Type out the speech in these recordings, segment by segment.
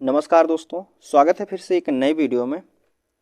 नमस्कार दोस्तों, स्वागत है फिर से एक नई वीडियो में।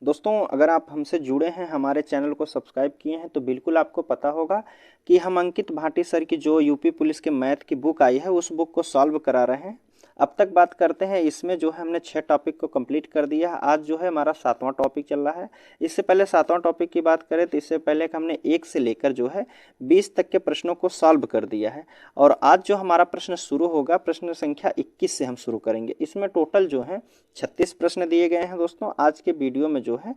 दोस्तों, अगर आप हमसे जुड़े हैं, हमारे चैनल को सब्सक्राइब किए हैं, तो बिल्कुल आपको पता होगा कि हम अंकित भाटी सर की जो यूपी पुलिस के मैथ की बुक आई है, उस बुक को सॉल्व करा रहे हैं। अब तक बात करते हैं, इसमें जो है हमने 6 टॉपिक को कंप्लीट कर दिया है। आज जो है हमारा 7वां टॉपिक चल रहा है। इससे पहले 7वां टॉपिक की बात करें तो इससे पहले कि हमने 1 से लेकर जो है 20 तक के प्रश्नों को सॉल्व कर दिया है। और आज जो हमारा प्रश्न शुरू होगा, प्रश्न संख्या 21 से हम शुरू करेंगे। इसमें टोटल जो है 36 प्रश्न दिए गए हैं। दोस्तों, आज के वीडियो में जो है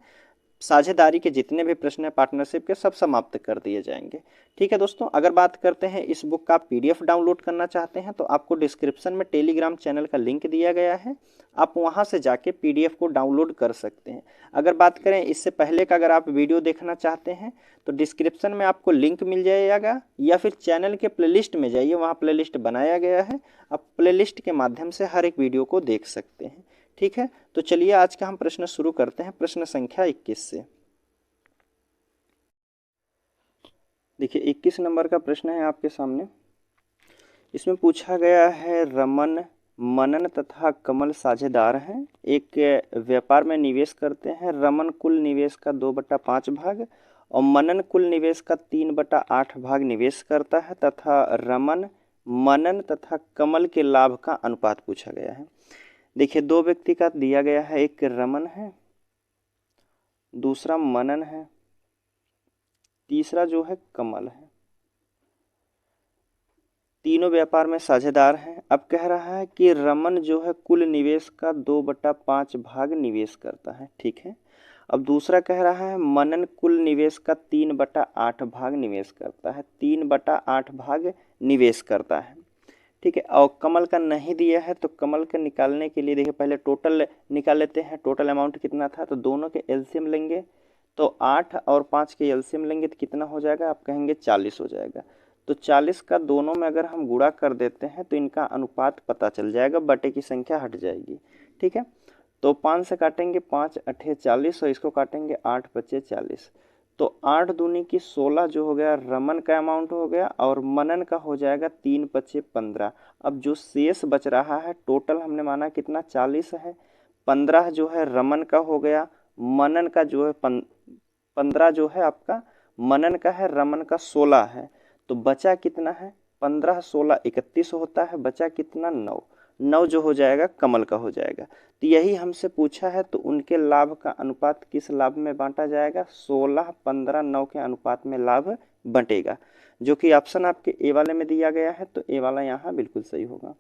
साझेदारी के जितने भी प्रश्न हैं पार्टनरशिप के, सब समाप्त कर दिए जाएंगे। ठीक है दोस्तों, अगर बात करते हैं इस बुक का पीडीएफ डाउनलोड करना चाहते हैं तो आपको डिस्क्रिप्शन में टेलीग्राम चैनल का लिंक दिया गया है, आप वहां से जाके पीडीएफ को डाउनलोड कर सकते हैं। अगर बात करें इससे पहले का, अगर आप वीडियो देखना चाहते हैं तो डिस्क्रिप्शन में आपको लिंक मिल जाएगा, या फिर चैनल के प्लेलिस्ट में जाइए, वहाँ प्लेलिस्ट बनाया गया है, आप प्लेलिस्ट के माध्यम से हर एक वीडियो को देख सकते हैं। ठीक है, तो चलिए आज का हम प्रश्न शुरू करते हैं प्रश्न संख्या 21 से। देखिए 21 नंबर का प्रश्न है आपके सामने। इसमें पूछा गया है, रमन, मनन तथा कमल साझेदार हैं, एक व्यापार में निवेश करते हैं। रमन कुल निवेश का 2/5 भाग और मनन कुल निवेश का 3/8 भाग निवेश करता है, तथा रमन, मनन तथा कमल के लाभ का अनुपात पूछा गया है। देखिए 2 व्यक्ति का दिया गया है, एक रमन है, दूसरा मनन है, तीसरा जो है कमल है। तीनों व्यापार में साझेदार हैं। अब कह रहा है कि रमन जो है कुल निवेश का 2/5 भाग निवेश करता है। ठीक है, अब दूसरा कह रहा है मनन कुल निवेश का 3/8 भाग निवेश करता है, 3/8 भाग निवेश करता है। ठीक है, और कमल का नहीं दिया है, तो कमल का निकालने के लिए देखिए पहले टोटल निकाल लेते हैं। टोटल अमाउंट कितना था, तो दोनों के एलसीएम लेंगे, तो 8 और 5 के एलसीएम लेंगे तो कितना हो जाएगा, आप कहेंगे 40 हो जाएगा। तो 40 का दोनों में अगर हम गुणा कर देते हैं तो इनका अनुपात पता चल जाएगा, बटे की संख्या हट जाएगी। ठीक है, तो 5 से काटेंगे 5 8 40 और इसको काटेंगे 8 बचे 40, तो 8 दूनी की 16 जो हो गया रमन का अमाउंट हो गया, और मनन का हो जाएगा 3 बचे 15। अब जो शेष बच रहा है, टोटल हमने माना कितना 40 है, 15 जो है रमन का हो गया, मनन का जो है 15 जो है आपका मनन का है, रमन का 16 है, तो बचा कितना है 15 16 31 होता है, बचा कितना 9 जो हो जाएगा कमल का हो जाएगा। तो यही हमसे पूछा है, तो उनके लाभ का अनुपात किस लाभ में बांटा जाएगा, 16 15 9 के अनुपात में लाभ बंटेगा, जो कि ऑप्शन आपके ए वाले में दिया गया है, तो ए वाला यहाँ बिल्कुल सही होगा।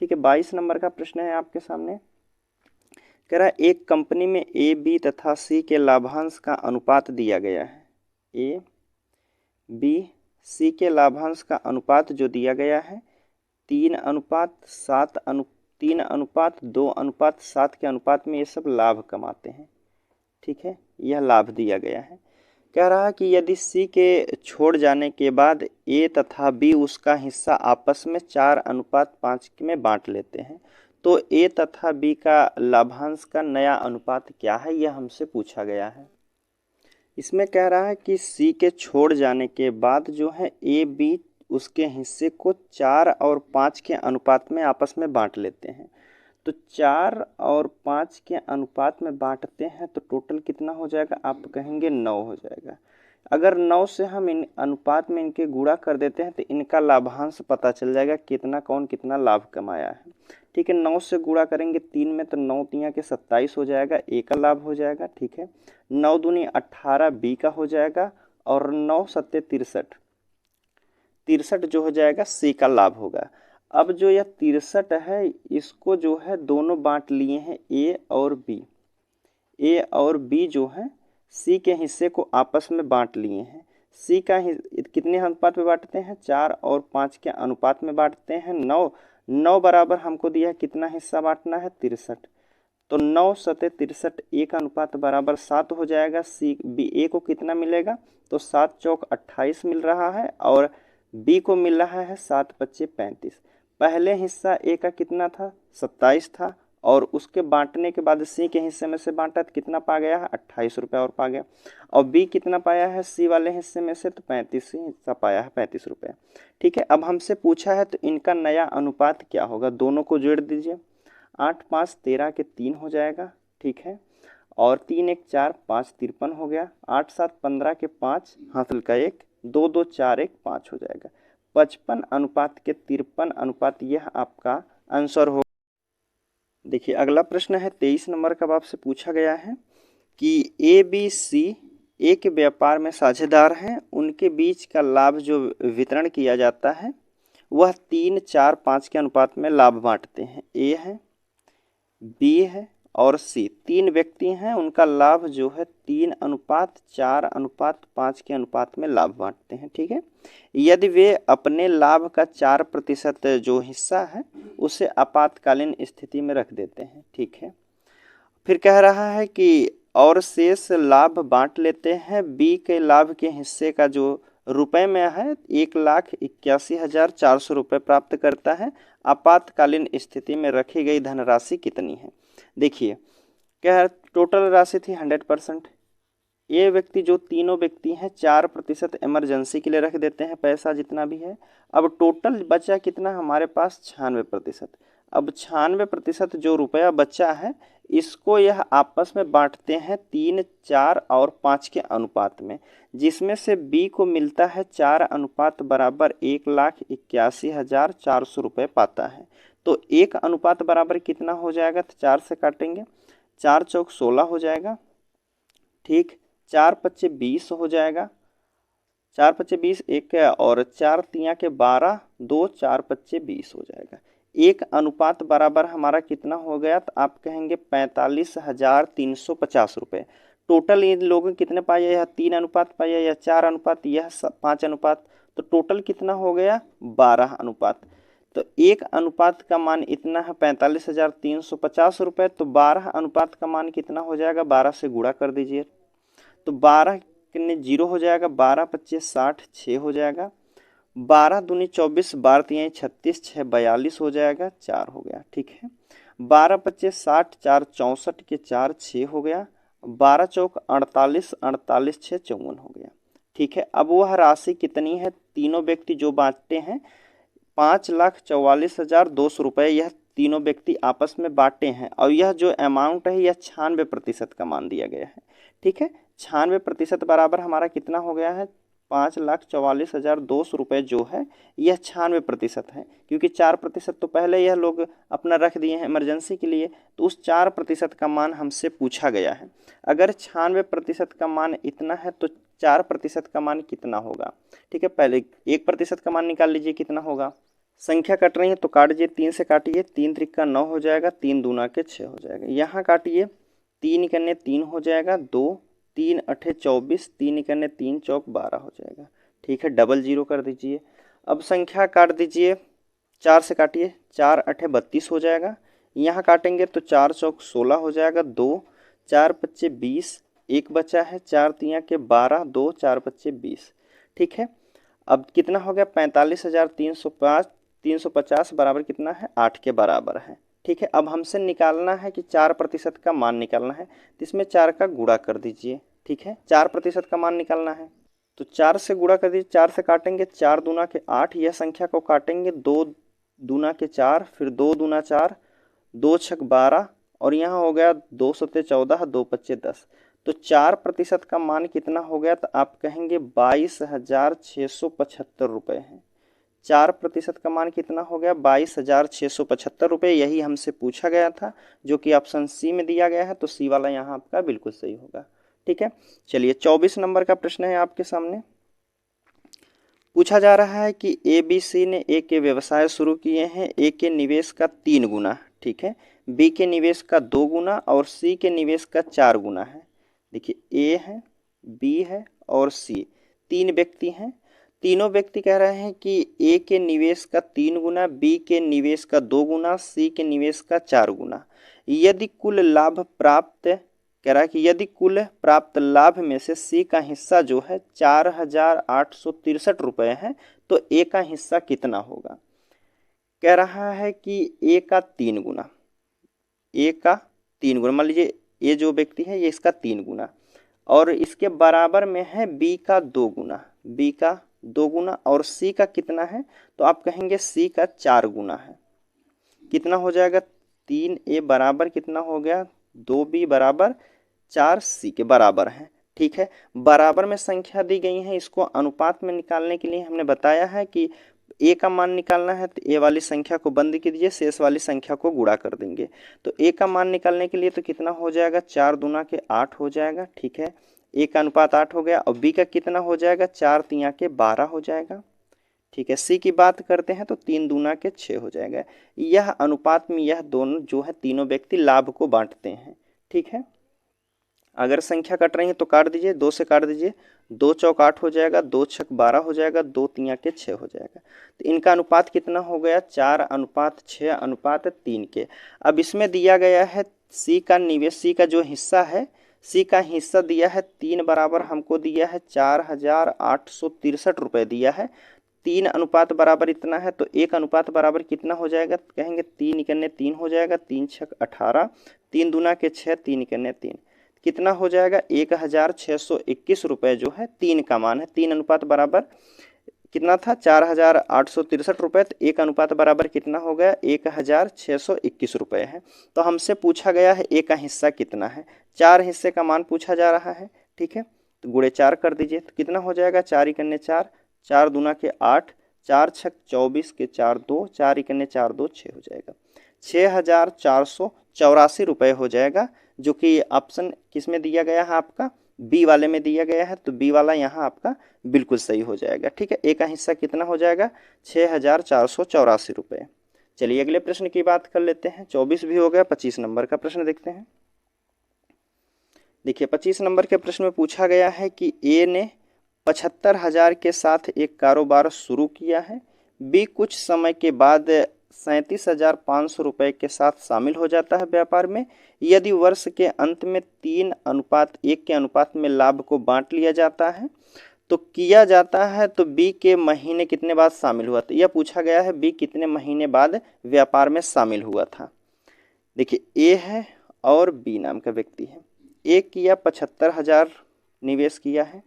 ठीक है, 22 नंबर का प्रश्न है आपके सामने। कह रहा है एक कंपनी में ए बी तथा सी के लाभांश का अनुपात दिया गया है। ए बी सी के लाभांश का अनुपात जो दिया गया है 3:2:7 के अनुपात में ये सब लाभ कमाते हैं। ठीक है, यह लाभ दिया गया है। कह रहा है कि यदि सी के छोड़ जाने के बाद ए तथा बी उसका हिस्सा आपस में 4:5 में बांट लेते हैं, तो ए तथा बी का लाभांश का नया अनुपात क्या है, यह हमसे पूछा गया है। इसमें कह रहा है कि सी के छोड़ जाने के बाद जो है ए बी उसके हिस्से को 4 और 5 के अनुपात में आपस में बांट लेते हैं, तो 4 और 5 के अनुपात में बांटते हैं तो टोटल कितना हो जाएगा, आप कहेंगे 9 हो जाएगा। अगर 9 से हम इन अनुपात में इनके गुणा कर देते हैं तो इनका लाभांश पता चल जाएगा, कितना कौन कितना लाभ कमाया है। ठीक है, 9 से गुणा करेंगे 3 में तो 9 तिया के 27 हो जाएगा, ए का लाभ हो जाएगा। ठीक है, 9 दूनी 18 बी का हो जाएगा, और 9 सत्ते 63 जो हो जाएगा सी का लाभ होगा। अब जो यह 63 है, इसको जो है दोनों बांट लिए हैं ए और बी, ए और बी जो है सी के हिस्से को आपस में बांट लिए हैं। सी का कितने अनुपात में बांटते हैं, 4 और 5 के अनुपात में बांटते हैं। 9 बराबर हमको दिया है कितना हिस्सा बांटना है 63, तो 9 सत्ते 63 ए का अनुपात बराबर 7 हो जाएगा। सी बी ए को कितना मिलेगा, तो 7 चौक 28 मिल रहा है, और बी को मिल रहा है 7 पच्चे 35। पहले हिस्सा ए का कितना था 27 था, और उसके बांटने के बाद सी के हिस्से में से बांटा तो कितना पा गया है 28 रुपये और पा गया, और बी कितना पाया है सी वाले हिस्से में से, तो 35 हिस्सा पाया है 35 रुपये। ठीक है, अब हमसे पूछा है तो इनका नया अनुपात क्या होगा, दोनों को जोड़ दीजिए। 8 5 13 के 3 हो जाएगा, ठीक है। और 3 1 4 5 53 हो गया। 8 7 15 के 5 हासिल का 1, 2 2 4 1 5 हो जाएगा। 55 अनुपात के 53 अनुपात, यह आपका आंसर हो। देखिए अगला प्रश्न है 23 नंबर का, आपसे पूछा गया है कि ए बी सी एक व्यापार में साझेदार हैं, उनके बीच का लाभ जो वितरण किया जाता है वह 3 4 5 के अनुपात में लाभ बांटते हैं। ए है, बी है और सी, 3 व्यक्ति हैं, उनका लाभ जो है 3 अनुपात 4 अनुपात 5 के अनुपात में लाभ बांटते हैं, ठीक है। यदि वे अपने लाभ का 4% जो हिस्सा है उसे आपातकालीन स्थिति में रख देते हैं, ठीक है। फिर कह रहा है कि और शेष लाभ बांट लेते हैं। बी के लाभ के हिस्से का जो रुपए में है 1,81,400 रुपये प्राप्त करता है। आपातकालीन स्थिति में रखी गई धनराशि कितनी है? देखिए क्या टोटल राशि थी 100%। ये व्यक्ति जो तीनों व्यक्ति हैं 4% इमरजेंसी के लिए रख देते हैं, पैसा जितना भी है। अब टोटल बचा कितना हमारे पास? 96%। अब 96% जो रुपया बचा है इसको यह आपस में बांटते हैं 3 4 और 5 के अनुपात में, जिसमें से बी को मिलता है 4 अनुपात बराबर 1,81,400 रुपये पाता है। तो 1 अनुपात बराबर कितना हो जाएगा? तो 4 से काटेंगे, 4 चौक 16 हो जाएगा, ठीक। 4 पच्चे 20 हो जाएगा, 4 पच्चे 20 एक और 4 तिया के 12, 2 4 पच्चे 20 हो जाएगा। 1 अनुपात बराबर हमारा कितना हो गया? तो आप कहेंगे 45,350 रुपये। टोटल इन लोगों कितने पाया? यह 3 अनुपात पाया, या 4 अनुपात, यह 5 अनुपात। तो टोटल कितना हो गया? 12 अनुपात। तो 1 अनुपात का मान इतना है 45,350 रुपये। तो 12 अनुपात का मान कितना हो जाएगा? 12 से गुणा कर दीजिए, तो 12 कितने 0 हो जाएगा, 12 पच्चे 60, 6 हो जाएगा, 12 दूनी 24, 12 तियाई 36, 6 42 हो जाएगा, 4 हो गया, ठीक है। 12 पच्चे 60, 4 64 के 4 6 हो गया, 12 चौक 48, 48 6 54 हो गया, ठीक है। अब वह राशि कितनी है? तीनों व्यक्ति जो बांटते हैं 5,44,200 रुपये, यह तीनों व्यक्ति आपस में बांटे हैं। और यह जो अमाउंट है यह 96% का मान दिया गया है, ठीक है। 96% बराबर हमारा कितना हो गया है? 5,44,200 रुपये जो है यह 96% है, क्योंकि 4% तो पहले यह लोग अपना रख दिए हैं इमरजेंसी के लिए, तो उस 4% का मान हमसे पूछा गया है। अगर 96% का मान इतना है तो 4% का मान कितना होगा? ठीक है, पहले 1% का मान निकाल लीजिए, कितना होगा? संख्या कट रही है तो काट दीजिए, 3 से काटिए, 3 त्रिका 9 हो जाएगा, 3 दूना के 6 हो जाएगा। यहाँ काटिए, 3 इकन्ने 3 हो जाएगा, 2 3 अठे 24, 3 इकन्ने 3 चौक 12 हो जाएगा, ठीक है। डबल 0 कर दीजिए। अब संख्या काट दीजिए, 4 से काटिए, 4 अठे 32 हो जाएगा। यहाँ काटेंगे तो 4 चौक 16 हो जाएगा, 2 4 पच्चे 20, एक बचा है, 4 तिया के 12, 2 4 पच्चे 20, ठीक है। अब कितना हो गया? 45,350 बराबर कितना है? 8 के बराबर है, ठीक है। अब हमसे निकालना है कि 4% का मान निकालना है, तो इसमें 4 का गुणा कर दीजिए, ठीक है। 4% का मान निकालना है तो 4 से गुणा कर दीजिए, 4 से काटेंगे, 4 दूना के 8, यह संख्या को काटेंगे, 2 दूना के 4, फिर 2 दूना 4, 2 छक 12, और यहाँ हो गया 2 सत्ते 14, 2 पच्चे 10। तो 4% का मान कितना हो गया? तो आप कहेंगे 22,675 रुपये है। 4% का मान कितना हो गया? 22,675 रुपये। यही हमसे पूछा गया था, जो कि ऑप्शन सी में दिया गया है, तो सी वाला यहाँ आपका बिल्कुल सही होगा, ठीक है। चलिए 24 नंबर का प्रश्न है आपके सामने। पूछा जा रहा है कि ए बी सी ने ए के व्यवसाय शुरू किए हैं। ए के निवेश का 3 गुना, ठीक है, बी के निवेश का 2 गुना और सी के निवेश का 4 गुना है। देखिए ए है, बी है और सी, 3 व्यक्ति हैं। तीनों व्यक्ति कह रहे हैं कि ए के निवेश का 3 गुना, बी के निवेश का 2 गुना, सी के निवेश का 4 गुना। यदि कुल लाभ प्राप्त कह रहा है कि यदि कुल प्राप्त लाभ में से सी का हिस्सा जो है 4,863 रुपये है, तो ए का हिस्सा कितना होगा? कह रहा है कि ए का 3 गुना, ए का 3 गुना, मान लीजिए ये जो व्यक्ति है ये इसका 3 गुना, और इसके बराबर में है बी का 2 गुना, बी का 2 गुना, और सी का कितना है? तो आप कहेंगे सी का 4 गुना है। कितना हो जाएगा? 3A बराबर कितना हो गया, 2B बराबर 4C के बराबर है। ठीक है, बराबर में संख्या दी गई है, इसको अनुपात में निकालने के लिए हमने बताया है कि ए का मान निकालना है तो ए वाली संख्या को बंद कीजिए, शेष वाली संख्या को गुणा कर देंगे। तो ए का मान निकालने के लिए तो कितना हो जाएगा, 4 दूना के 8 हो जाएगा। ठीक है, ए का अनुपात 8 हो गया। और बी का कितना हो जाएगा, 4 तिया के 12 हो जाएगा। ठीक है, सी की बात करते हैं तो 3 दूना के 6 हो जाएगा। यह अनुपात में यह दोनों जो है तीनों व्यक्ति लाभ को बांटते हैं। ठीक है, अगर संख्या कट रही है तो काट दीजिए, 2 से काट दीजिए, 2 चौक 8 हो जाएगा, 2 छक 12 हो जाएगा, 2 तिया के 6 हो जाएगा। तो इनका अनुपात कितना हो गया, 4:6:3 के। अब इसमें दिया गया है सी का निवेश, सी का जो हिस्सा है, सी का हिस्सा दिया है 3 बराबर हमको दिया है 4,863 रुपये दिया है। 3 अनुपात बराबर इतना है तो 1 अनुपात बराबर कितना हो जाएगा, कहेंगे 3 इकन्ने 3 हो जाएगा, 3 छक 18, 3 दूना के 6, 3 इकन्ने 3, कितना हो जाएगा 1,621 रुपये जो है 3 का मान है। 3 अनुपात बराबर कितना था, 4,863 रुपये, तो 1 अनुपात बराबर कितना हो गया, 1,621 रुपये है। तो हमसे पूछा गया है ए का हिस्सा कितना है, 4 हिस्से का मान पूछा जा रहा है। ठीक है, तो गुणे 4 कर दीजिए तो कितना हो जाएगा, 4 इकन्ने 4, 4 दूना के 8, 4 छक 24 के 4 2, 4 इकन्ने 4 2 6 हो जाएगा, 6,484 रुपये हो जाएगा, जो कि ऑप्शन किस में दिया गया है, आपका बी वाले में दिया गया है। तो बी वाला यहाँ आपका बिल्कुल सही हो जाएगा। ठीक है, ए का हिस्सा कितना हो जाएगा, 6,484 रुपये। चलिए अगले प्रश्न की बात कर लेते हैं। 24 भी हो गया, 25 नंबर का प्रश्न देखते हैं। देखिए 25 नंबर के प्रश्न में पूछा गया है कि ए ने 75,000 के साथ एक कारोबार शुरू किया है, बी कुछ समय के बाद 37,500 रुपये के साथ शामिल हो जाता है व्यापार में। यदि वर्ष के अंत में 3:1 के अनुपात में लाभ को बांट लिया जाता है तो किया जाता है, तो बी के महीने कितने बाद शामिल हुआ था, यह पूछा गया है बी कितने महीने बाद व्यापार में शामिल हुआ था। देखिए ए है और बी नाम का व्यक्ति है, ए किया 75,000 निवेश किया है,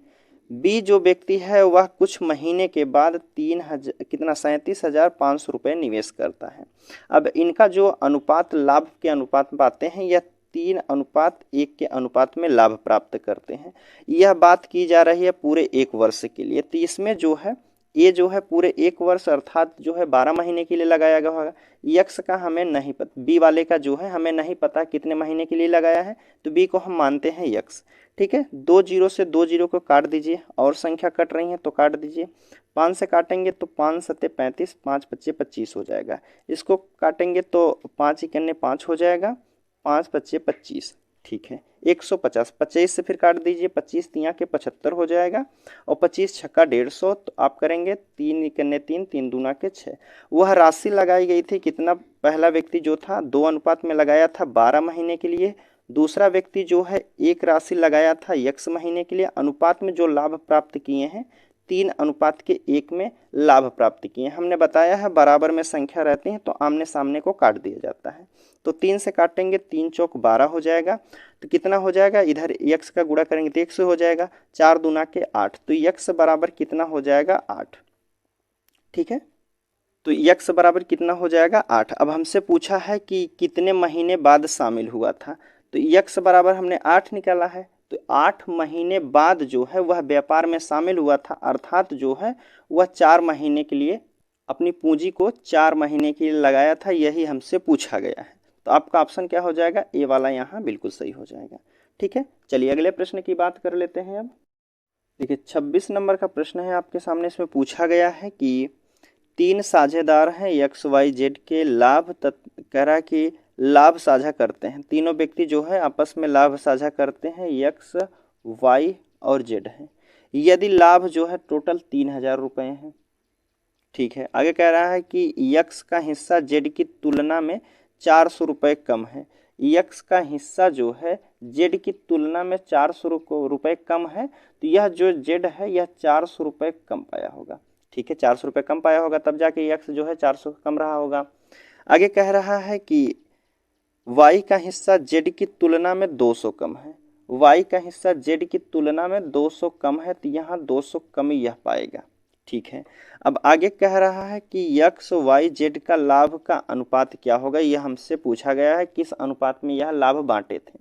बी जो व्यक्ति है वह कुछ महीने के बाद 37,500 रुपये निवेश करता है। अब इनका जो अनुपात लाभ के अनुपात में पाते हैं, यह 3:1 के अनुपात में लाभ प्राप्त करते हैं। यह बात की जा रही है पूरे 1 वर्ष के लिए। तो इसमें जो है ये जो है पूरे 1 वर्ष अर्थात जो है 12 महीने के लिए लगाया गया होगा। यक्स का हमें नहीं पता, बी वाले का जो है हमें नहीं पता कितने महीने के लिए लगाया है, तो बी को हम मानते हैं यक्स। ठीक है, 2 जीरो से 2 जीरो को काट दीजिए, और संख्या कट रही है तो काट दीजिए। 5 से काटेंगे तो 5 सत्ते 35, 5 पच्चे 25 हो जाएगा। इसको काटेंगे तो 5 इकन्ने 5 हो जाएगा, 5 पच्चे 25। ठीक है, 150, 25 से फिर काट दीजिए, 25 तिया के 75 हो जाएगा, और 25 छक्का 150, तो आप करेंगे 3 इकन्ने 3, 3 दूना के 6। वह राशि लगाई गई थी कितना, पहला व्यक्ति जो था 2 अनुपात में लगाया था 12 महीने के लिए, दूसरा व्यक्ति जो है 1 राशि लगाया था यक्स महीने के लिए। अनुपात में जो लाभ प्राप्त किए हैं 3:1 में लाभ प्राप्त किए। हमने बताया है बराबर में संख्या रहती है तो आमने सामने को काट दिया जाता है। तो 3 से काटेंगे, 3 चौक 12 हो जाएगा, तो कितना हो जाएगा, इधर यक्स का गुणा करेंगे तो 1 से हो जाएगा, 4 दूना के 8, तो यक्स बराबर कितना हो जाएगा 8। ठीक है, तो यक्स बराबर कितना हो जाएगा 8। अब हमसे पूछा है कि कितने महीने बाद शामिल हुआ था, तो यक्स बराबर हमने 8 निकाला है, तो 8 महीने बाद जो है वह व्यापार में शामिल हुआ था, अर्थात जो है वह 4 महीने के लिए अपनी पूंजी को 4 महीने के लिए लगाया था, यही हमसे पूछा गया है। तो आपका ऑप्शन क्या हो जाएगा, ए वाला यहाँ बिल्कुल सही हो जाएगा। ठीक है, चलिए अगले प्रश्न की बात कर लेते हैं। अब देखिए 26 नंबर का प्रश्न है आपके सामने। इसमें पूछा गया है कि 3 साझेदार हैं एक्स वाई जेड के, लाभ कह रहा है कि लाभ साझा करते हैं, तीनों व्यक्ति जो है आपस में लाभ साझा करते हैं, एक्स वाई और जेड है। यदि लाभ जो है टोटल 3,000 रुपये हैं। ठीक है, आगे कह रहा है कि यक्स का हिस्सा जेड की तुलना में 400 रुपये कम है। यक्स का हिस्सा जो है जेड की तुलना में 400 रुपये कम है, तो यह जो जेड है यह 400 रुपये कम पाया होगा। ठीक है, 400 रुपये कम पाया होगा तब जाके यक्स जो है 400 कम रहा होगा। आगे कह रहा है कि वाई का हिस्सा जेड की तुलना में 200 कम है। वाई का हिस्सा जेड की तुलना में 200 कम है, तो यहाँ 200 कम यह पाएगा। ठीक है। अब आगे कह रहा है कि एक्स वाई जेड का लाभ का अनुपात क्या होगा, यह हमसे पूछा गया है किस अनुपात में यह लाभ बांटे थे।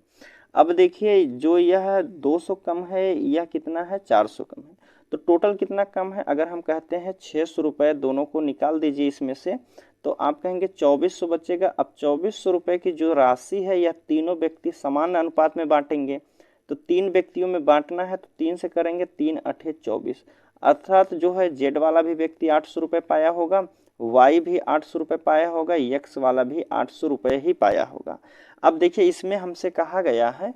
अब देखिए जो यह 200 कम है, यह कितना है 400 कम है, तो टोटल कितना कम है। अगर हम कहते हैं 600 रुपये, दोनों को निकाल दीजिए इसमें से, तो आप कहेंगे 2400 बचेगा। अब 2400 रुपये की जो राशि है यह तीनों व्यक्ति समान अनुपात में बांटेंगे, तो 3 व्यक्तियों में बांटना है तो 3 से करेंगे, 3 अठे 24, अर्थात जो है जेड वाला भी व्यक्ति 800 रुपये पाया होगा, वाई भी 800 रुपये पाया होगा, एक्स वाला भी 800 रुपये ही पाया होगा। अब देखिए इसमें हमसे कहा गया है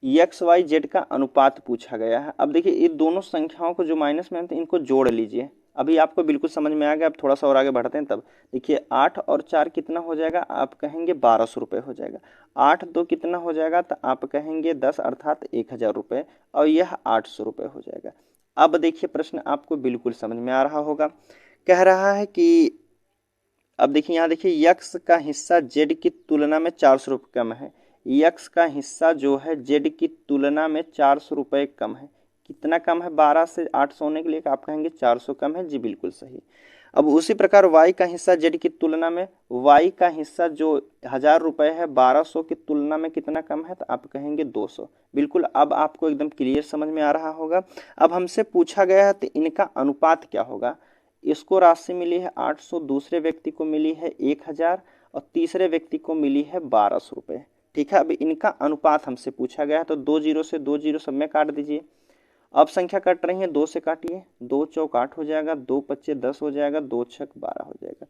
एक्स वाई जेड का अनुपात पूछा गया है। अब देखिए इन दोनों संख्याओं को जो माइनस में है इनको जोड़ लीजिए, अभी आपको बिल्कुल समझ में आ गया। अब थोड़ा सा और आगे बढ़ते हैं तब देखिए 8 और 4 कितना हो जाएगा, आप कहेंगे 1200 रुपये हो जाएगा। 8 2 कितना हो जाएगा, तो आप कहेंगे 10 अर्थात 1000 रुपये, और यह 800 रुपये हो जाएगा। अब देखिए प्रश्न आपको बिल्कुल समझ में आ रहा होगा। कह रहा है कि अब देखिए यहाँ देखिए यक्स का हिस्सा जेड की तुलना में 400 रुपये कम है, यक्स का हिस्सा जो है जेड की तुलना में 400 रुपये कम है। कितना कम है, 12 से 800 होने के लिए आप कहेंगे 400 कम है, जी बिल्कुल सही। अब उसी प्रकार वाई का हिस्सा जेड की तुलना में, वाई का हिस्सा जो 1000 रुपये है 1200 की तुलना में कितना कम है, तो आप कहेंगे 200। बिल्कुल अब आपको एकदम क्लियर समझ में आ रहा होगा। अब हमसे पूछा गया है तो इनका अनुपात क्या होगा। इसको राशि मिली है 800, दूसरे व्यक्ति को मिली है 1000, और तीसरे व्यक्ति को मिली है 1200 रुपये। ठीक है, अब इनका अनुपात हमसे पूछा गया है, तो 2 जीरो से 2 जीरो सब में काट दीजिए। अब संख्या कट रही है, 2 से काटिए, 2 चौक 8 हो जाएगा, 2 पच्चे 10 हो जाएगा, 2 छक 12 हो जाएगा।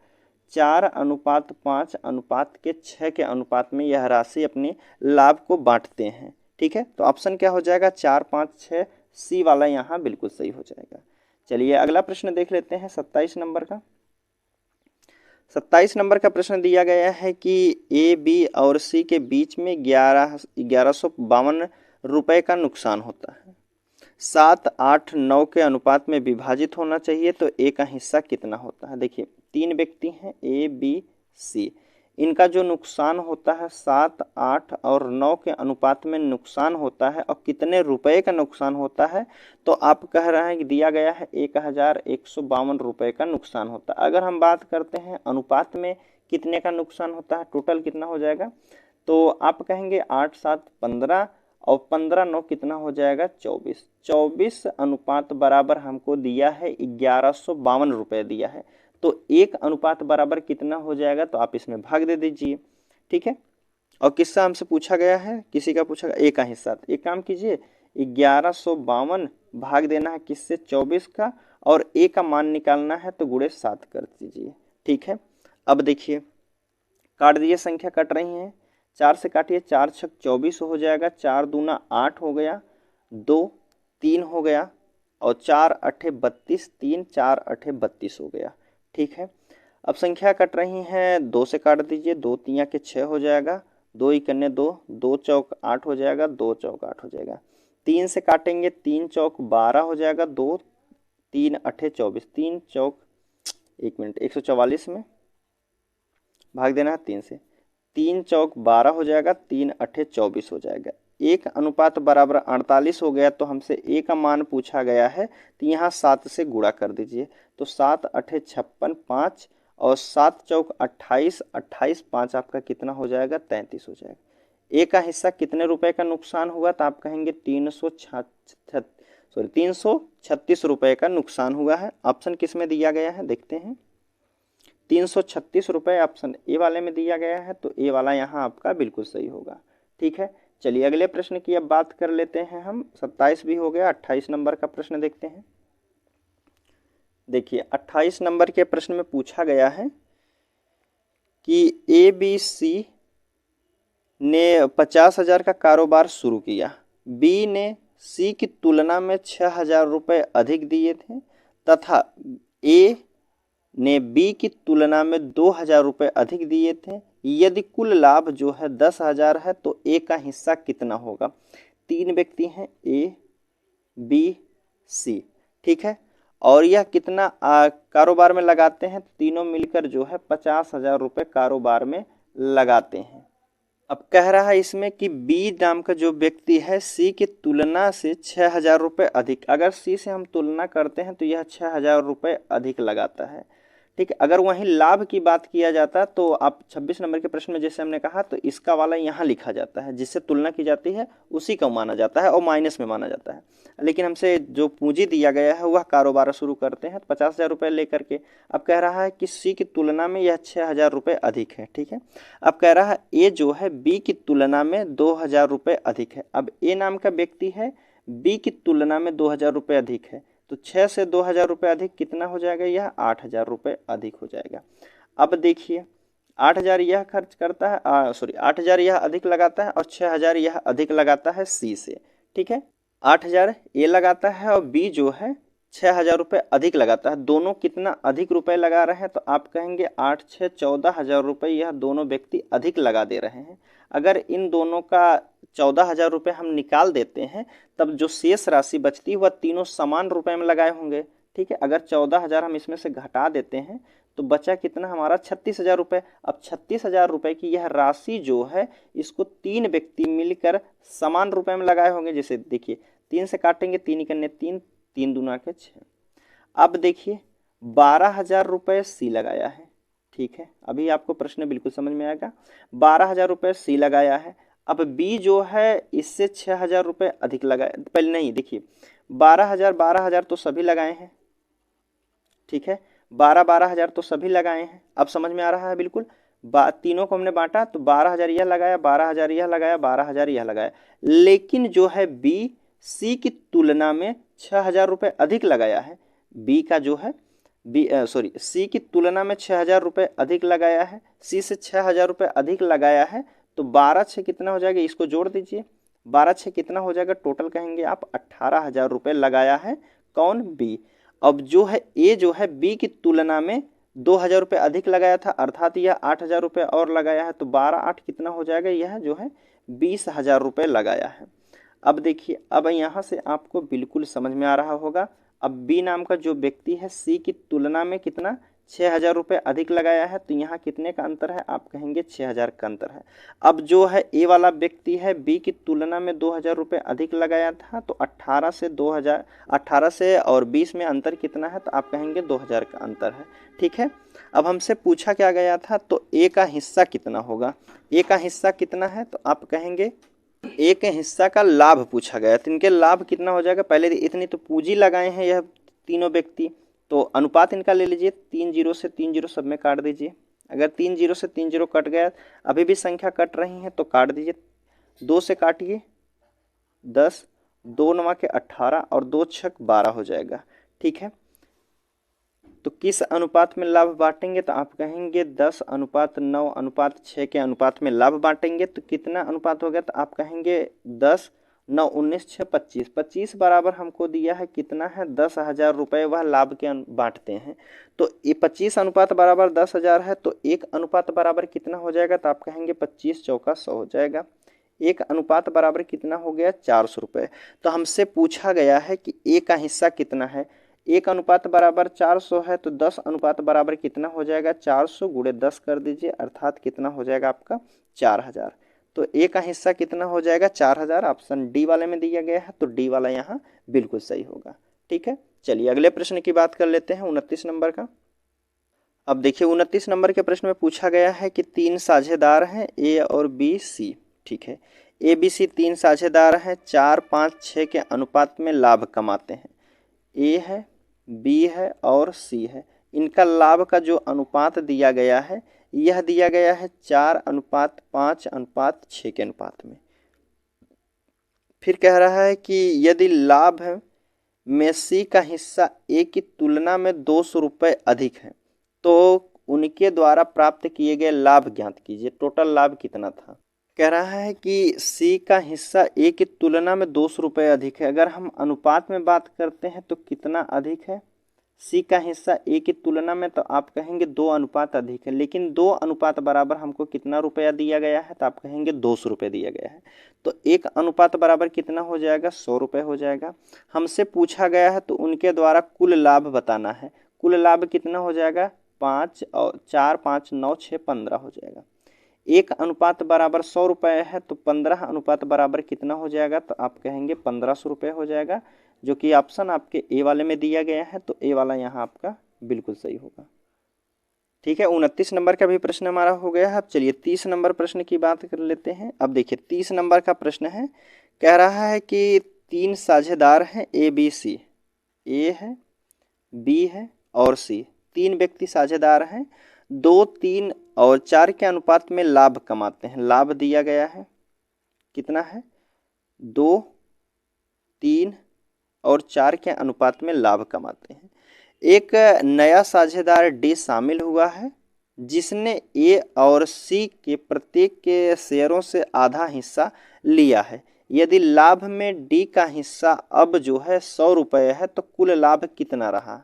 4:5 अनुपात के 6 के अनुपात में यह राशि अपने लाभ को बांटते हैं। ठीक है, तो ऑप्शन क्या हो जाएगा, 4 5 6, सी वाला यहाँ बिल्कुल सही हो जाएगा। चलिए अगला प्रश्न देख लेते हैं 27 नंबर का। 27 नंबर का प्रश्न दिया गया है कि ए बी और सी के बीच में 1152 रुपये का नुकसान होता है, 7 8 9 के अनुपात में विभाजित होना चाहिए, तो ए का हिस्सा कितना होता है। देखिए 3 व्यक्ति हैं ए बी सी, इनका जो नुकसान होता है 7 8 और 9 के अनुपात में नुकसान होता है, और कितने रुपए का नुकसान होता है, तो आप कह रहे हैं कि दिया गया है 1152 रुपये का नुकसान होता है। अगर हम बात करते हैं अनुपात में कितने का नुकसान होता है, टोटल कितना हो जाएगा, तो आप कहेंगे 8 7 15, और 15 9 कितना हो जाएगा 24। 24 अनुपात बराबर हमको दिया है 1152 रुपये दिया है, तो 1 अनुपात बराबर कितना हो जाएगा, तो आप इसमें भाग दे दीजिए। ठीक है, और किसका हमसे पूछा गया है, किसी का पूछा गया ए का हिस्सा। एक काम कीजिए 1152 भाग देना है किससे, 24 का, और ए का मान निकालना है तो गुणे 7 कर दीजिए। ठीक है, अब देखिए काट दीजिए, संख्या कट रही है, 4 से काटिए, 4 छक 24 हो जाएगा, 4 दूना 8 हो गया, 2 3 हो गया, और 4 अठे 32, 3 4 अठे 32 हो गया। ठीक है, अब संख्या कट रही हैं, 2 से काट दीजिए, 2 तिया के 6 हो जाएगा, 2 इकन्ने 2, 2 चौक 8 हो जाएगा, 2 चौक 8 हो जाएगा। 3 से काटेंगे, 3 चौक 12 हो जाएगा, 2 3 अठे 24, 3 चौक 1 मिनट 144 में भाग देना है 3 से, 3 चौक 12 हो जाएगा, 3 अठे 24 हो जाएगा। 1 अनुपात बराबर 48 हो गया, तो हमसे ए का मान पूछा गया है, तो यहाँ 7 से गुणा कर दीजिए, तो 7 अठे 56, 5 और 7 चौक 28, 28 5 आपका कितना हो जाएगा 33 हो जाएगा। ए का हिस्सा कितने रुपए का नुकसान हुआ, तो आप कहेंगे 336 रुपए का नुकसान हुआ है। ऑप्शन किस में दिया गया है देखते हैं, 336 रुपये ऑप्शन ए वाले में दिया गया है, तो ए वाला यहाँ आपका बिल्कुल सही होगा। ठीक है, चलिए अगले प्रश्न की अब बात कर लेते हैं हम। 27 भी हो गया, 28 नंबर का प्रश्न देखते हैं। देखिए 28 नंबर के प्रश्न में पूछा गया है कि ए बी सी ने 50,000 का कारोबार शुरू किया, बी ने सी की तुलना में 6,000 रुपये अधिक दिए थे, तथा ए ने बी की तुलना में 2,000 रुपये अधिक दिए थे। यदि कुल लाभ जो है 10,000 है, तो ए का हिस्सा कितना होगा। 3 व्यक्ति हैं ए बी सी, ठीक है, और यह कितना कारोबार में लगाते हैं, तीनों मिलकर जो है 50,000 रुपये कारोबार में लगाते हैं। अब कह रहा है इसमें कि बी नाम का जो व्यक्ति है सी की तुलना से 6,000 रुपये अधिक, अगर सी से हम तुलना करते हैं तो यह 6,000 रुपये अधिक लगाता है। ठीक है, अगर वहीं लाभ की बात किया जाता तो आप 26 नंबर के प्रश्न में जैसे हमने कहा तो इसका वाला यहाँ लिखा जाता है, जिससे तुलना की जाती है उसी को माना जाता है और माइनस में माना जाता है। लेकिन हमसे जो पूंजी दिया गया है वह कारोबार शुरू करते हैं 50,000 रुपये लेकर के। अब कह रहा है कि सी की तुलना में यह 6,000 रुपये अधिक है। ठीक है, अब कह रहा है ए जो है बी की तुलना में 2,000 रुपये अधिक है। अब ए नाम का व्यक्ति है, बी की तुलना में 2,000 रुपये अधिक है, तो 6 से 2,000 रुपये अधिक कितना हो जाएगा, यह 8,000 रुपये अधिक हो जाएगा। अब देखिए 8,000 यह खर्च करता है, सॉरी 8,000 यह अधिक लगाता है और 6,000 यह अधिक लगाता है सी से। ठीक है, 8,000 ए लगाता है और बी जो है 6,000 रुपये अधिक लगाता है। दोनों कितना अधिक रुपए लगा रहे हैं, तो आप कहेंगे 8 6 14,000 रुपये यह दोनों व्यक्ति अधिक लगा दे रहे हैं। अगर इन दोनों का 14,000 रुपये हम निकाल देते हैं तब जो शेष राशि बचती है वह तीनों समान रुपए में लगाए होंगे। ठीक है, अगर 14,000 हम इसमें से घटा देते हैं तो बचा कितना हमारा 36,000 रुपये। अब 36,000 रुपये की यह राशि जो है इसको तीन व्यक्ति मिलकर समान रुपए में लगाए होंगे। जैसे देखिए 3 से काटेंगे, 3 कन्ने 3, 3 दूना के 6। अब देखिए 12,000 रुपये सी लगाया है। ठीक है, अभी आपको प्रश्न बिल्कुल समझ में आएगा। 12,000 रुपये सी लगाया है। अब बी जो है इससे 6,000 रुपये अधिक लगाए, पहले नहीं देखिए 12,000 तो सभी लगाए हैं। ठीक है, 12,000 तो सभी लगाए हैं। अब समझ में आ रहा है बिल्कुल। तीनों को हमने बांटा तो 12,000 यह लगाया, 12,000 यह लगाया, 12,000 यह लगाया। लेकिन जो है बी सी की तुलना में 6,000 रुपये अधिक लगाया है। बी का जो है सी की तुलना में 6,000 रुपये अधिक लगाया है, सी से 6,000 रुपये अधिक लगाया है। तो 12 6 कितना हो जाएगा, इसको जोड़ दीजिए। 12 6 कितना हो जाएगा, टोटल कहेंगे आप 18,000 रुपये लगाया है। कौन, बी। अब जो है ए जो है बी की तुलना में 2,000 रुपये अधिक लगाया था, अर्थात यह 8,000 रुपये और लगाया है। तो 12 8 कितना हो जाएगा, यह जो है 20,000 रुपये लगाया है। अब देखिए, अब यहाँ से आपको बिल्कुल समझ में आ रहा होगा। अब बी नाम का जो व्यक्ति है सी की तुलना में कितना 6,000 रुपये अधिक लगाया है, तो यहाँ कितने का अंतर है, आप कहेंगे 6,000 का अंतर है। अब जो है ए वाला व्यक्ति है बी की तुलना में 2,000 रुपये अधिक लगाया था, तो 18 से और 20 में अंतर कितना है, तो आप कहेंगे 2,000 का अंतर है। ठीक है, अब हमसे पूछा क्या गया था, तो ए का हिस्सा कितना होगा। ए का हिस्सा कितना है, तो आप कहेंगे ए के हिस्सा का लाभ पूछा गया, तो इनके लाभ कितना हो जाएगा। पहले इतनी तो पूंजी लगाए हैं यह तीनों व्यक्ति, तो अनुपात इनका ले लीजिए। 3 0 से 3 0 सब में काट दीजिए। अगर 3 0 से 3 0 कट गया, अभी भी संख्या कट रही है तो काट दीजिए। 2 से काटिए 10, 2 9 के 18 और 2 6 12 हो जाएगा। ठीक है, तो किस अनुपात में लाभ बांटेंगे, तो आप कहेंगे 10:9:6 के अनुपात में लाभ बांटेंगे। तो कितना अनुपात हो गया, तो आप कहेंगे 10 9 19 6 25। 25 बराबर हमको दिया है कितना है, 10,000 रुपये वह लाभ के बांटते हैं। तो ये 25 अनुपात बराबर 10,000 है, तो 1 अनुपात बराबर कितना हो जाएगा, तो आप कहेंगे 25 चौका 100 हो जाएगा। 1 अनुपात बराबर कितना हो गया, 400 रुपये। तो हमसे पूछा गया है कि ए का हिस्सा कितना है। 1 अनुपात बराबर 400 है, तो 10 अनुपात बराबर कितना हो जाएगा, 400 गुणे 10 कर दीजिए, अर्थात कितना हो जाएगा आपका 4,000। तो ए का हिस्सा कितना हो जाएगा, 4,000। ऑप्शन डी वाले में दिया गया है, तो डी वाला यहाँ बिल्कुल सही होगा। ठीक है, चलिए अगले प्रश्न की बात कर लेते हैं, 29 नंबर का। अब देखिए 29 नंबर के प्रश्न में पूछा गया है कि 3 साझेदार हैं ए और बी सी। ठीक है, ए बी सी 3 साझेदार हैं, 4 5 6 के अनुपात में लाभ कमाते हैं। ए है, बी है और सी है। इनका लाभ का जो अनुपात दिया गया है यह दिया गया है 4:5:6 के अनुपात में। फिर कह रहा है कि यदि लाभ में सी का हिस्सा ए की तुलना में 200 रुपये अधिक है तो उनके द्वारा प्राप्त किए गए लाभ ज्ञात कीजिए। टोटल लाभ कितना था। कह रहा है कि सी का हिस्सा ए की तुलना में 200 रुपये अधिक है। अगर हम अनुपात में बात करते हैं तो कितना अधिक है, सी का हिस्सा ए की तुलना में, तो आप कहेंगे 2 अनुपात अधिक है। लेकिन 2 अनुपात बराबर हमको कितना रुपया दिया गया है, तो आप कहेंगे 200 रुपये दिया गया है। तो 1 अनुपात बराबर कितना हो जाएगा, 100 रुपये हो जाएगा। हमसे पूछा गया है तो उनके द्वारा कुल लाभ बताना है। कुल लाभ कितना हो जाएगा, 5 और 4 5 9 6 15 हो जाएगा। 1 अनुपात बराबर 100 रुपये है, तो 15 अनुपात बराबर कितना हो जाएगा, तो आप कहेंगे 1500 रुपये हो जाएगा, जो कि ऑप्शन आपके ए वाले में दिया गया है, तो ए वाला यहाँ आपका बिल्कुल सही होगा। ठीक है, 29 नंबर का भी प्रश्न हमारा हो गया है। अब चलिए 30 नंबर प्रश्न की बात कर लेते हैं। अब देखिए 30 नंबर का प्रश्न है, कह रहा है कि 3 साझेदार हैं ए बी सी, ए है, बी है और सी, 3 व्यक्ति साझेदार हैं, 2, 3 और 4 के अनुपात में लाभ कमाते हैं। लाभ दिया गया है, कितना है, 2, 3 और 4 के अनुपात में लाभ कमाते हैं। एक नया साझेदार डी शामिल हुआ है, जिसने ए और सी के प्रत्येक के शेयरों से आधा हिस्सा लिया है। यदि लाभ में डी का हिस्सा अब जो है 100 रुपये है, तो कुल लाभ कितना रहा।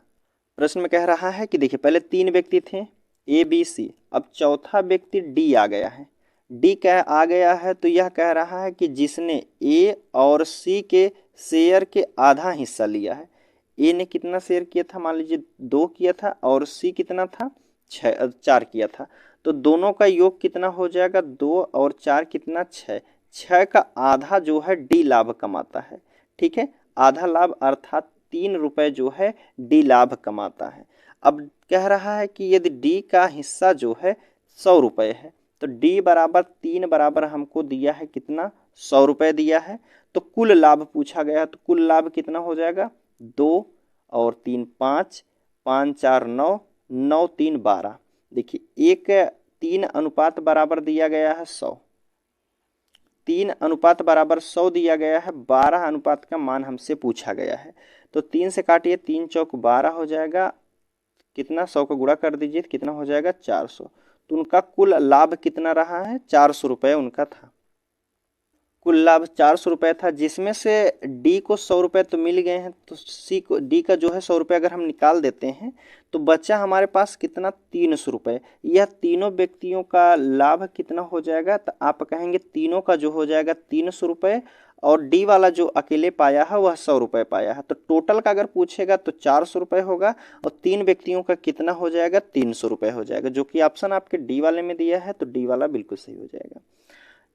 प्रश्न में कह रहा है कि देखिए पहले 3 व्यक्ति थे ए बी सी, अब चौथा व्यक्ति डी आ गया है। डी क्या आ गया है, तो यह कह रहा है कि जिसने ए और सी के शेयर के आधा हिस्सा लिया है। ए ने कितना शेयर किया था, मान लीजिए 2 किया था, और सी कितना था, 4 किया था। तो दोनों का योग कितना हो जाएगा, 2 और 4 कितना, 6। 6 का आधा जो है डी लाभ कमाता है। ठीक है, आधा लाभ अर्थात 3 रुपये जो है डी लाभ कमाता है। अब कह रहा है कि यदि डी का हिस्सा जो है 100 रुपये है, तो डी बराबर 3 बराबर हमको दिया है कितना, 100 रुपये दिया है। तो कुल लाभ पूछा गया, तो कुल लाभ कितना हो जाएगा, 2 और 3 5, 5 4 9, 9 3 12। देखिए एक 3 अनुपात बराबर दिया गया है 100, 3 अनुपात बराबर 100 दिया गया है, 12 अनुपात का मान हमसे पूछा गया है। तो 3 से काटिए, 3 चौक 12 हो जाएगा, कितना, 100 को गुणा कर दीजिए, कितना हो जाएगा, 400। तो उनका कुल लाभ कितना रहा है, 400 रुपये उनका था। कुल लाभ 400 रुपये था, जिसमें से डी को 100 रुपये तो मिल गए हैं, तो सी को, डी का जो है 100 रुपये अगर हम निकाल देते हैं, तो बचा हमारे पास कितना, 300 रुपये। यह तीनों व्यक्तियों का लाभ कितना हो जाएगा, तो आप कहेंगे तीनों का जो हो जाएगा 300 रुपये, और डी वाला जो अकेले पाया है वह 100 रुपये पाया है। तो टोटल का अगर पूछेगा तो 400 रुपये होगा, और 3 व्यक्तियों का कितना हो जाएगा, 300 रुपये हो जाएगा, जो कि ऑप्शन आपके डी वाले में दिया है, तो डी वाला बिल्कुल सही हो जाएगा।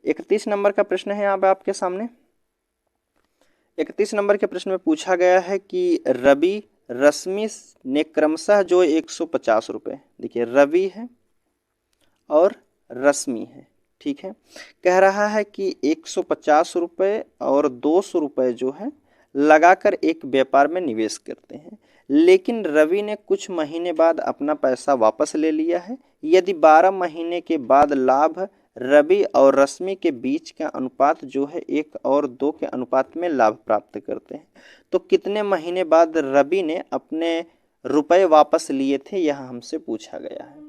31 नंबर का प्रश्न है यहाँ पे आपके सामने। 31 नंबर के प्रश्न में पूछा गया है कि रवि रश्मि ने क्रमशः जो 150 रुपये, देखिए रवि है और रश्मि है, ठीक है, कह रहा है कि 150 रुपये और 200 रुपये जो है लगाकर एक व्यापार में निवेश करते हैं, लेकिन रवि ने कुछ महीने बाद अपना पैसा वापस ले लिया है। यदि 12 महीने के बाद लाभ रवि और रश्मि के बीच का अनुपात जो है 1 और 2 के अनुपात में लाभ प्राप्त करते हैं, तो कितने महीने बाद रवि ने अपने रुपए वापस लिए थे, यह हमसे पूछा गया है।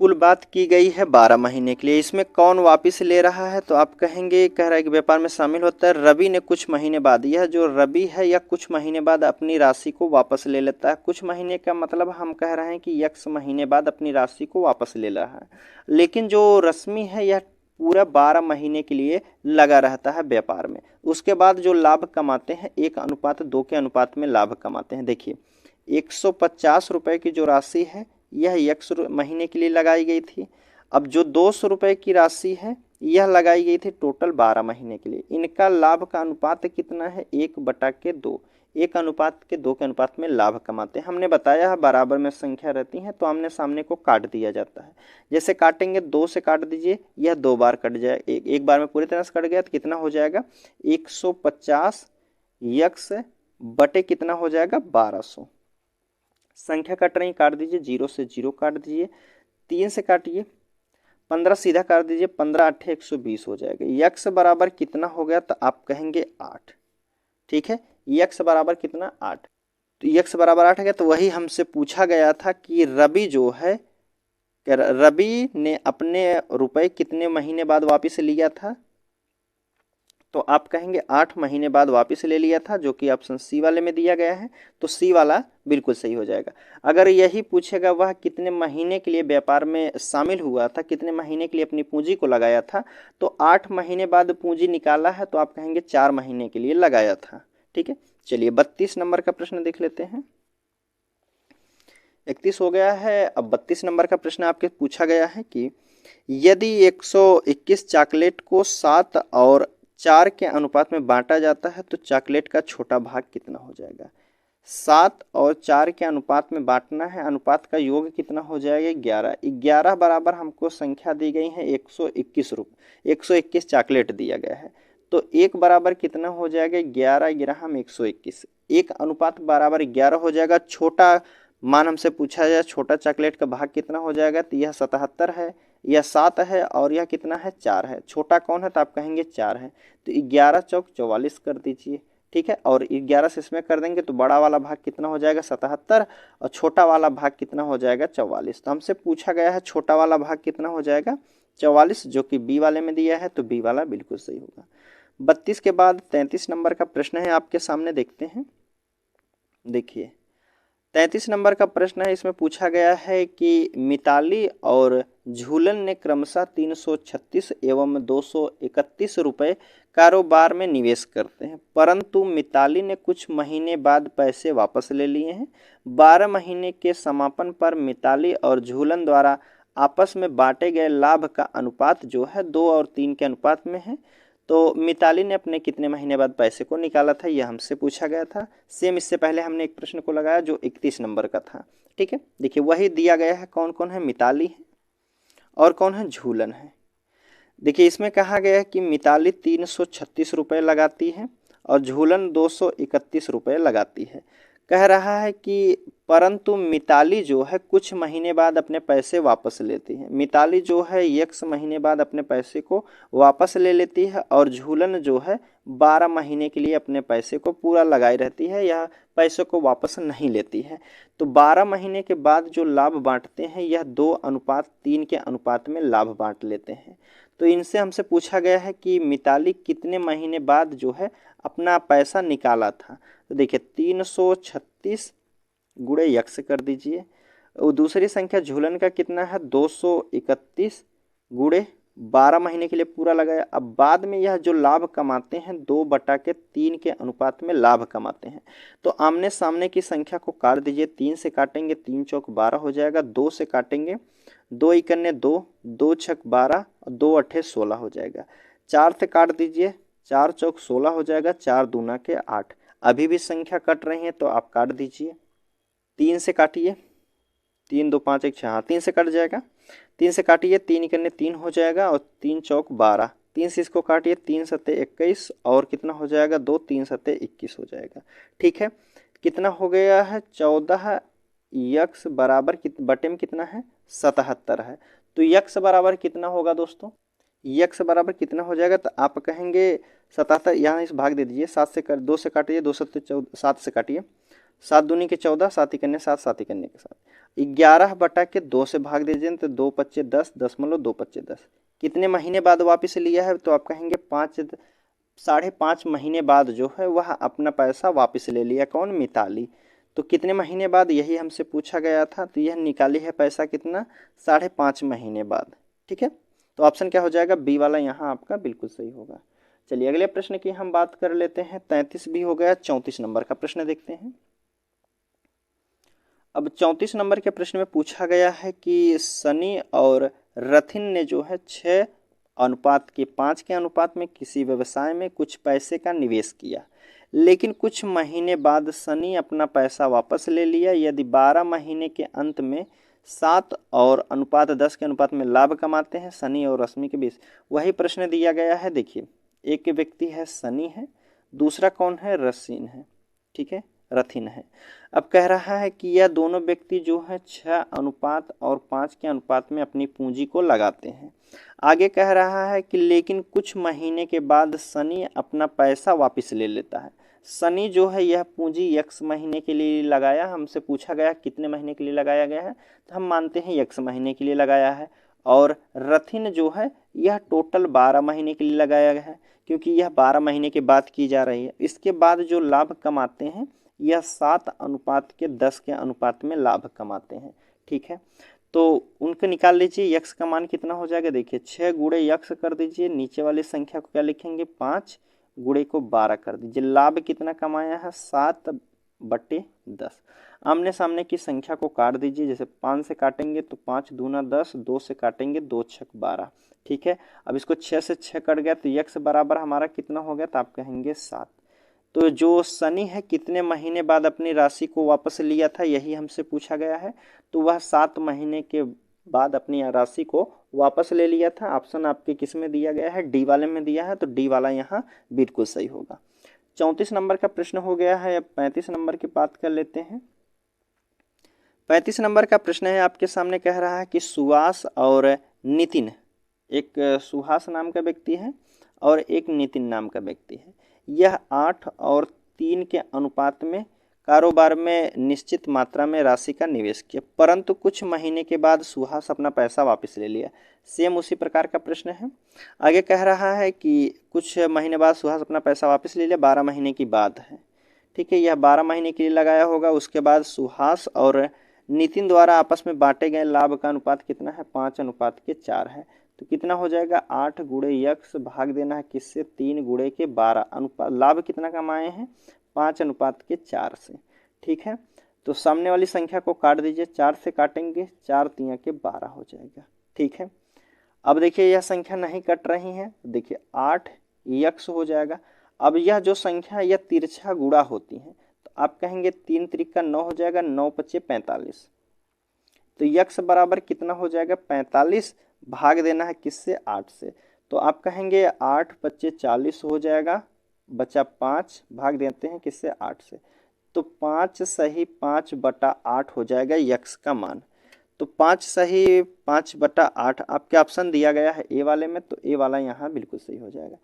कुल बात की गई है 12 महीने के लिए। इसमें कौन वापस ले रहा है, तो आप कहेंगे, कह रहा है कि व्यापार में शामिल होता है रवि ने कुछ महीने बाद। यह जो रवि है यह कुछ महीने बाद अपनी राशि को वापस ले लेता है। कुछ महीने का मतलब हम कह रहे हैं कि x महीने बाद अपनी राशि को वापस ले रहा है। लेकिन जो रश्मि है यह पूरा 12 महीने के लिए लगा रहता है व्यापार में। उसके बाद जो लाभ कमाते हैं 1:2 के अनुपात में लाभ कमाते हैं। देखिए 150 रुपये की जो राशि है यह 1 महीने के लिए लगाई गई थी। अब जो 200 रुपये की राशि है यह लगाई गई थी टोटल 12 महीने के लिए। इनका लाभ का अनुपात कितना है, 1/2, 1:2 के अनुपात में लाभ कमाते हैं। हमने बताया है बराबर में संख्या रहती है तो आमने सामने को काट दिया जाता है। जैसे काटेंगे 2 से काट दीजिए, यह 2 बार कट जाए, एक बार में पूरी तरह से कट गया तो कितना हो जाएगा 150 x बटे कितना हो जाएगा 1200। संख्या कट रही, काट दीजिए, 0 से 0 काट दीजिए, 3 से काटिए, 15 सीधा काट दीजिए, 15 8 120 हो जाएगा। x बराबर कितना हो गया, तो आप कहेंगे 8। ठीक है, x बराबर कितना 8, तो x बराबर 8 है। तो वही हमसे पूछा गया था कि रवि जो है, रवि ने अपने रुपए कितने महीने बाद वापस लिया था, तो आप कहेंगे 8 महीने बाद वापस ले लिया था, जो कि ऑप्शन सी वाले में दिया गया है, तो सी वाला बिल्कुल सही हो जाएगा। अगर यही पूछेगा वह कितने महीने के लिए व्यापार में शामिल हुआ था, कितने महीने के लिए अपनी पूंजी को लगाया था, तो 8 महीने बाद पूंजी निकाला है, तो आप कहेंगे 4 महीने के लिए लगाया था। ठीक है, चलिए 32 नंबर का प्रश्न देख लेते हैं। 31 हो गया है, अब 32 नंबर का प्रश्न आपके पूछा गया है कि यदि 121 चॉकलेट को 7 और 4 के अनुपात में बांटा जाता है तो चॉकलेट का छोटा भाग कितना हो जाएगा। 7 और 4 के अनुपात में बांटना है, अनुपात का योग कितना हो जाएगा 11। 11 बराबर हमको संख्या दी गई है 121 121 चॉकलेट दिया गया है, तो एक बराबर कितना हो जाएगा 11 ग्राम 121। एक अनुपात बराबर 11 हो जाएगा। छोटा मान हमसे पूछा जाए छोटा चॉकलेट का भाग कितना हो जाएगा, तो यह 77 है, यह 7 है और यह कितना है 4 है। छोटा कौन है तो आप कहेंगे 4 है, तो 11 चौक 44 कर दीजिए, ठीक है। और 11 से इसमें कर देंगे तो बड़ा वाला भाग कितना हो जाएगा 77 और छोटा वाला भाग कितना हो जाएगा 44। तो हमसे पूछा गया है छोटा वाला भाग कितना हो जाएगा 44, जो कि बी वाले में दिया है, तो बी वाला बिल्कुल सही होगा। 32 के बाद 33 नंबर का प्रश्न है आपके सामने, देखते हैं। देखिए 33 नंबर का प्रश्न है, इसमें पूछा गया है कि मिताली और झूलन ने क्रमशः 336 एवं 231 रुपए कारोबार में निवेश करते हैं, परंतु मिताली ने कुछ महीने बाद पैसे वापस ले लिए हैं। 12 महीने के समापन पर मिताली और झूलन द्वारा आपस में बांटे गए लाभ का अनुपात जो है 2 और 3 के अनुपात में है। तो मिताली ने अपने कितने महीने बाद पैसे को निकाला था, यह हमसे पूछा गया था। सेम इससे पहले हमने एक प्रश्न को लगाया जो 31 नंबर का था, ठीक है। देखिए वही दिया गया है, कौन कौन है, मिताली है और कौन है, झूलन है। देखिए इसमें कहा गया है कि मिताली 336 रुपये लगाती है और झूलन 231 रुपये लगाती है। कह रहा है कि परंतु मिताली जो है कुछ महीने बाद अपने पैसे वापस लेती है। मिताली जो है x महीने बाद अपने पैसे को वापस ले लेती है और झूलन जो है 12 महीने के लिए अपने पैसे को पूरा लगाई रहती है, यह पैसे को वापस नहीं लेती है। तो 12 महीने के बाद जो लाभ बांटते हैं यह 2:3 के अनुपात में लाभ बांट लेते हैं। तो इनसे हमसे पूछा गया है कि मिताली कितने महीने बाद जो है अपना पैसा निकाला था। तो देखिए 336 गुणे यक्स कर दीजिए, और दूसरी संख्या झूलन का कितना है 231 गुणे 12 महीने के लिए पूरा लगाया। अब बाद में यह जो लाभ कमाते हैं 2/3 के अनुपात में लाभ कमाते हैं। तो आमने सामने की संख्या को काट दीजिए, 3 से काटेंगे 3 चौक 12 हो जाएगा, 2 से काटेंगे 2 इकन्ने 2, 2 छक 12 और 2 अट्ठे 16 हो जाएगा। 4 से काट दीजिए, 4 चौक 16 हो जाएगा, 4 दूना के 8। अभी भी संख्या कट रही है तो आप काट दीजिए। 3 से काटिए, 3 2 5 1 6, हाँ 3 से कट जाएगा। 3 से काटिए, 3 इकन्ने 3 हो जाएगा और 3 चौक 12। 3 से इसको काटिए, 3 सत्ते 21 और कितना हो जाएगा 2, 3 सत्ते 21 हो जाएगा, ठीक है। कितना हो गया है 14 यक्स बराबर बटे में कितना है 77 है। तो यक्स बराबर कितना होगा दोस्तों, यक्स बराबर कितना हो जाएगा, तो आप कहेंगे 77, यहाँ इस भाग दे दीजिए, 7 से 2 से काटिए, 2 सत्ते 14, 7 से काटिए, 7 दूनी के 14, 7 इकन्ने 7, 7 इकन्ने के 7, 11/2 से भाग दीजिए तो 2 पच्चे 10, 2 पच्चे 10। कितने महीने बाद वापस लिया है, तो आप कहेंगे 5.5 महीने बाद जो है वह अपना पैसा वापस ले लिया, कौन, मिताली। तो कितने महीने बाद, यही हमसे पूछा गया था, तो यह निकाली है पैसा कितना 5.5 महीने बाद, ठीक है। तो ऑप्शन क्या हो जाएगा, बी वाला यहाँ आपका बिल्कुल सही होगा। चलिए अगले प्रश्न की हम बात कर लेते हैं। 33 भी हो गया, 34 नंबर का प्रश्न देखते हैं। अब 34 नंबर के प्रश्न में पूछा गया है कि सनी और रथिन ने जो है 6:5 के अनुपात में किसी व्यवसाय में कुछ पैसे का निवेश किया, लेकिन कुछ महीने बाद सनी अपना पैसा वापस ले लिया। यदि 12 महीने के अंत में 7:10 के अनुपात में लाभ कमाते हैं सनी और रश्मि के बीच, वही प्रश्न दिया गया है। देखिए एक व्यक्ति है सनी है, दूसरा कौन है, रसीन है, ठीक है, रथिन है। अब कह रहा है कि यह दोनों व्यक्ति जो है 6:5 के अनुपात में अपनी पूंजी को लगाते हैं। आगे कह रहा है कि लेकिन कुछ महीने के बाद सनी अपना पैसा वापस ले लेता है। सनी जो है यह पूंजी x महीने के लिए लगाया, हमसे पूछा गया कितने महीने के लिए लगाया गया है, तो हम मानते हैं x महीने के लिए लगाया है। और रथिन जो है यह टोटल 12 महीने के लिए लगाया गया है, क्योंकि यह 12 महीने के बाद की जा रही है। इसके बाद जो लाभ कमाते हैं यह 7:10 के अनुपात में लाभ कमाते हैं, ठीक है। तो उनको निकाल लीजिए, यक्स का मान कितना हो जाएगा, देखिए 6 गुणे यक्स कर दीजिए, नीचे वाली संख्या को क्या लिखेंगे 5 गुणे को 12 कर दीजिए। लाभ कितना कमाया है 7 5/10। आमने सामने की संख्या को काट दीजिए। जैसे 5 से काटेंगे तो 5 दूना 10, 2 से काटेंगे 2 छक 12। ठीक है, अब इसको 6 से 6 कट गया तो यक्स बराबर हमारा कितना हो गया, तो आप कहेंगे 7। तो जो शनि है कितने महीने बाद अपनी राशि को वापस लिया था, यही हमसे पूछा गया है। तो वह 7 महीने के बाद अपनी राशि को वापस ले लिया था। ऑप्शन आपके किस में दिया गया है, डी वाले में दिया है, तो डी वाला यहाँ बिल्कुल सही होगा। 34 नंबर का प्रश्न हो गया है। अब 35 नंबर की बात कर लेते हैं। 35 नंबर का प्रश्न है आपके सामने, कह रहा है कि सुहास और नितिन, एक सुहास नाम का व्यक्ति है और एक नितिन नाम का व्यक्ति है। यह 8 और 3 के अनुपात में कारोबार में निश्चित मात्रा में राशि का निवेश किया, परंतु कुछ महीने के बाद सुहास अपना पैसा वापस ले लिया। सेम उसी प्रकार का प्रश्न है। आगे कह रहा है कि कुछ महीने बाद सुहास अपना पैसा वापस ले लिया, 12 महीने की बात है। ठीक है, यह 12 महीने के लिए लगाया होगा। उसके बाद सुहास और नितिन द्वारा आपस में बांटे गए लाभ का अनुपात कितना है, 5/4 है। तो कितना हो जाएगा, 8 गुणे यक्स भाग देना है किससे, 3 गुणे के 12। अनुपात लाभ कितना कमाए हैं, 5/4 से। ठीक है, तो सामने वाली संख्या को काट दीजिए। 4 से काटेंगे, 4 तिया के 12 हो जाएगा। ठीक है, अब देखिए यह संख्या नहीं कट रही है, देखिए 8 यक्स हो जाएगा। अब यह जो संख्या यह तिरछा गुणा होती है, तो आप कहेंगे 3 त्रिका 9 हो जाएगा, 9 पचे 45। तो यक्स बराबर कितना हो जाएगा, 45 भाग देना है किससे, 8 से। तो आप कहेंगे 8 पच्चे 40 हो जाएगा, बचा 5 भाग देते हैं किससे, 8 से। तो 5 सही 5/8 हो जाएगा यक्स का मान। तो 5 सही 5/8 आपके ऑप्शन दिया गया है ए वाले में, तो ए वाला यहाँ बिल्कुल सही हो जाएगा।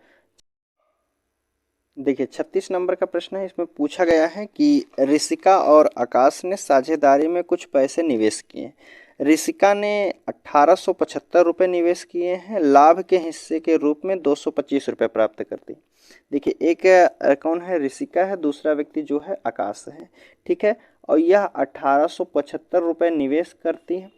देखिए 36 नंबर का प्रश्न है। इसमें पूछा गया है कि ऋषिका और आकाश ने साझेदारी में कुछ पैसे निवेश किए। ऋषिका ने 1875 रुपये निवेश किए हैं, लाभ के हिस्से के रूप में 225 रुपये प्राप्त करती। देखिए एक कौन है, ऋषिका है, दूसरा व्यक्ति जो है आकाश है। ठीक है, और यह 1875 रुपये निवेश करती है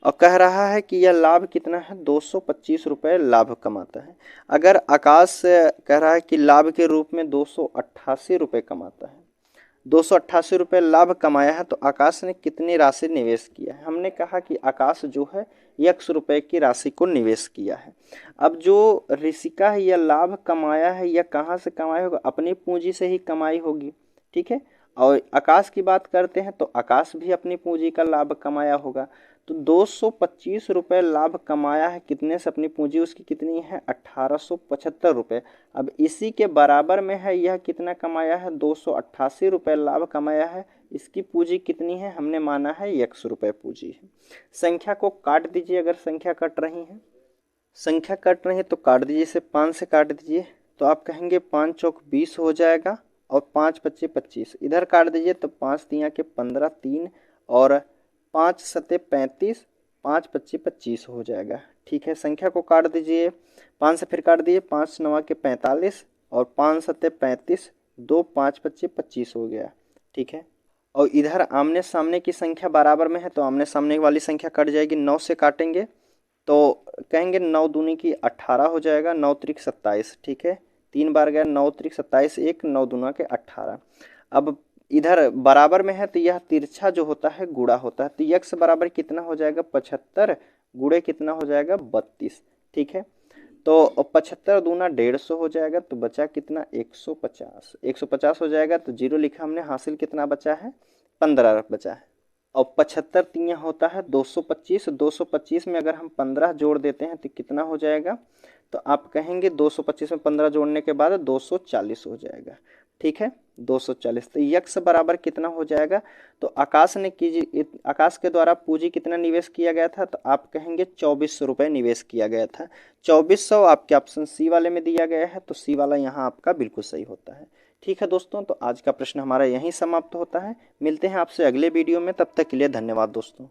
और कह रहा है कि यह लाभ कितना है, 225 रुपये लाभ कमाता है। अगर आकाश कह रहा है कि लाभ के रूप में 288 रुपये कमाता है, 288 रुपये लाभ कमाया है, तो आकाश ने कितनी राशि निवेश किया है। हमने कहा कि आकाश जो है 100 रुपये की राशि को निवेश किया है। अब जो ऋषिका है यह लाभ कमाया है, यह कहाँ से कमाया होगा, अपनी पूंजी से ही कमाई होगी। ठीक है, और आकाश की बात करते हैं तो आकाश भी अपनी पूंजी का लाभ कमाया होगा। तो 225 रुपये लाभ कमाया है, कितने से, अपनी पूंजी उसकी कितनी है, 1875 रुपये। अब इसी के बराबर में है, यह कितना कमाया है, 288 रुपये लाभ कमाया है। इसकी पूंजी कितनी है, हमने माना है 100 रुपये पूंजी है। संख्या को काट दीजिए, अगर संख्या कट रही है, संख्या कट रही है तो काट दीजिए। इसे 5 से काट दीजिए तो आप कहेंगे 5 चौक 20 हो जाएगा और 5 पच्चे 25। इधर काट दीजिए तो 5 तिया के 15, 3 और 5 सते 35, 5 पच्चे 25 हो जाएगा। ठीक है, संख्या को काट दीजिए, 5 से फिर काट दीजिए, 5 9 के 45 और 5 सते 35, 2 5 पच्चे 25 हो गया। ठीक है, और इधर आमने सामने की संख्या बराबर में है तो आमने सामने वाली संख्या कट जाएगी। 9 से काटेंगे तो कहेंगे 9 दूनी की 18 हो जाएगा, 9 त्रिक 27। ठीक है, 3 बार गया, 9 त्रिक 27, 1 9 दूना के 18। अब इधर बराबर में है तो यह तिरछा जो होता है गुणा होता है, तो यक्स बराबर कितना हो जाएगा, 75 गुणे कितना हो जाएगा, 32। ठीक है, तो 75 दूना 150 हो जाएगा, तो बचा कितना, 150। 150 हो जाएगा तो जीरो लिखा हमने, हासिल कितना बचा है, 15 बचा है। और 75 तिया होता है 225, 225 में अगर हम 15 जोड़ देते हैं तो कितना हो जाएगा, तो आप कहेंगे 225 में 15 जोड़ने के बाद 240 हो जाएगा। ठीक है, 240। तो यक्स बराबर कितना हो जाएगा, तो आकाश ने आकाश के द्वारा पूंजी कितना निवेश किया गया था, तो आप कहेंगे 2400 रुपये निवेश किया गया था। 2400 आपके ऑप्शन सी वाले में दिया गया है, तो सी वाला यहाँ आपका बिल्कुल सही होता है। ठीक है दोस्तों, तो आज का प्रश्न हमारा यहीं समाप्त होता है। मिलते हैं आपसे अगले वीडियो में, तब तक के लिए धन्यवाद दोस्तों।